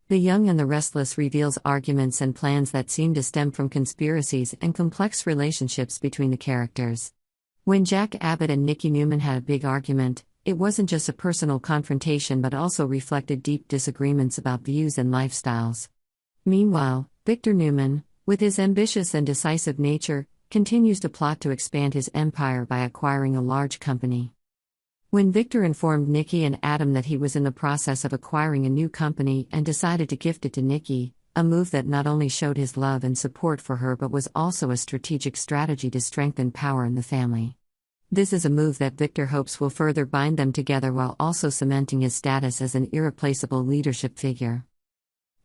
The Young and the Restless reveals arguments and plans that seem to stem from conspiracies and complex relationships between the characters. When Jack Abbott and Nikki Newman had a big argument, it wasn't just a personal confrontation but also reflected deep disagreements about views and lifestyles. Meanwhile, Victor Newman, with his ambitious and decisive nature, continues to plot to expand his empire by acquiring a large company. When Victor informed Nikki and Adam that he was in the process of acquiring a new company and decided to gift it to Nikki, a move that not only showed his love and support for her but was also a strategic strategy to strengthen power in the family. This is a move that Victor hopes will further bind them together while also cementing his status as an irreplaceable leadership figure.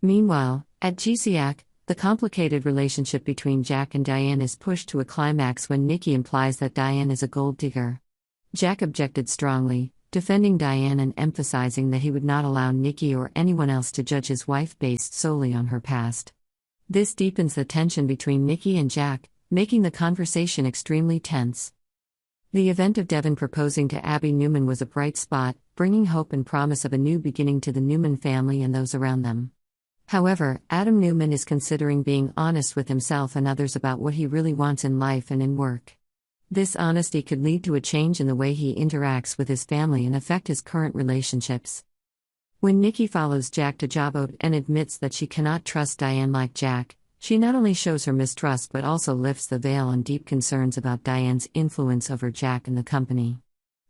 Meanwhile, at GCAC, the complicated relationship between Jack and Diane is pushed to a climax when Nikki implies that Diane is a gold digger. Jack objected strongly, defending Diane and emphasizing that he would not allow Nikki or anyone else to judge his wife based solely on her past. This deepens the tension between Nikki and Jack, making the conversation extremely tense. The event of Devon proposing to Abby Newman was a bright spot, bringing hope and promise of a new beginning to the Newman family and those around them. However, Adam Newman is considering being honest with himself and others about what he really wants in life and in work. This honesty could lead to a change in the way he interacts with his family and affect his current relationships. When Nikki follows Jack to Jabot and admits that she cannot trust Diane like Jack, she not only shows her mistrust but also lifts the veil on deep concerns about Diane's influence over Jack and the company.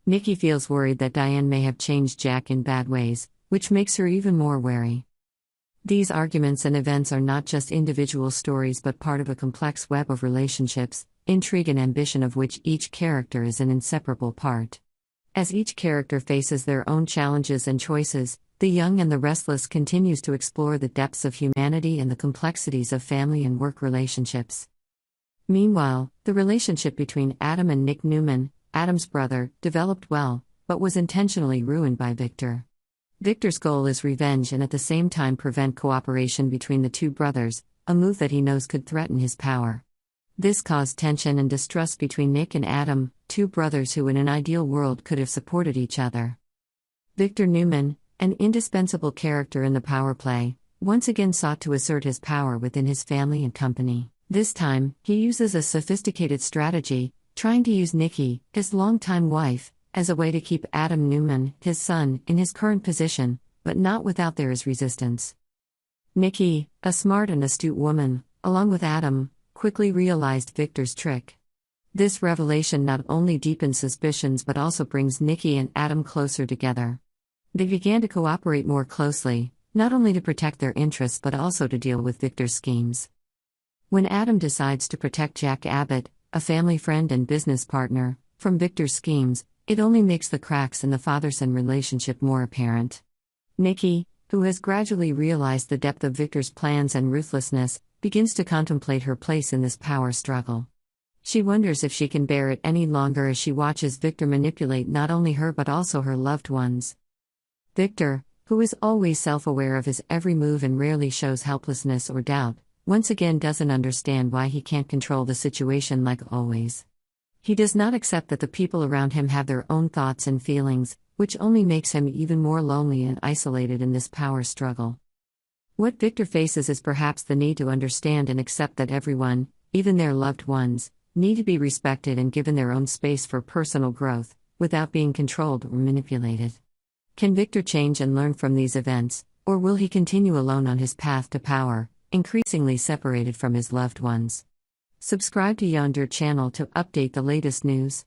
Nikki feels worried that Diane may have changed Jack in bad ways, which makes her even more wary. These arguments and events are not just individual stories but part of a complex web of relationships, intrigue and ambition of which each character is an inseparable part. As each character faces their own challenges and choices, The Young and the Restless continues to explore the depths of humanity and the complexities of family and work relationships. Meanwhile, the relationship between Adam and Nick Newman, Adam's brother, developed well, but was intentionally ruined by Victor. Victor's goal is revenge and at the same time prevent cooperation between the two brothers, a move that he knows could threaten his power. This caused tension and distrust between Nick and Adam, two brothers who in an ideal world could have supported each other. Victor Newman, an indispensable character in the power play, once again sought to assert his power within his family and company. This time, he uses a sophisticated strategy, trying to use Nikki, his longtime wife, as a way to keep Adam Newman, his son, in his current position, but not without there is resistance. Nikki, a smart and astute woman, along with Adam, quickly realized Victor's trick. This revelation not only deepens suspicions but also brings Nikki and Adam closer together. They began to cooperate more closely, not only to protect their interests but also to deal with Victor's schemes. When Adam decides to protect Jack Abbott, a family friend and business partner, from Victor's schemes, it only makes the cracks in the father-son relationship more apparent. Nikki, who has gradually realized the depth of Victor's plans and ruthlessness, begins to contemplate her place in this power struggle. She wonders if she can bear it any longer as she watches Victor manipulate not only her but also her loved ones. Victor, who is always self-aware of his every move and rarely shows helplessness or doubt, once again doesn't understand why he can't control the situation like always. He does not accept that the people around him have their own thoughts and feelings, which only makes him even more lonely and isolated in this power struggle. What Victor faces is perhaps the need to understand and accept that everyone, even their loved ones, need to be respected and given their own space for personal growth, without being controlled or manipulated. Can Victor change and learn from these events, or will he continue alone on his path to power, increasingly separated from his loved ones? Subscribe to Yonder channel to update the latest news.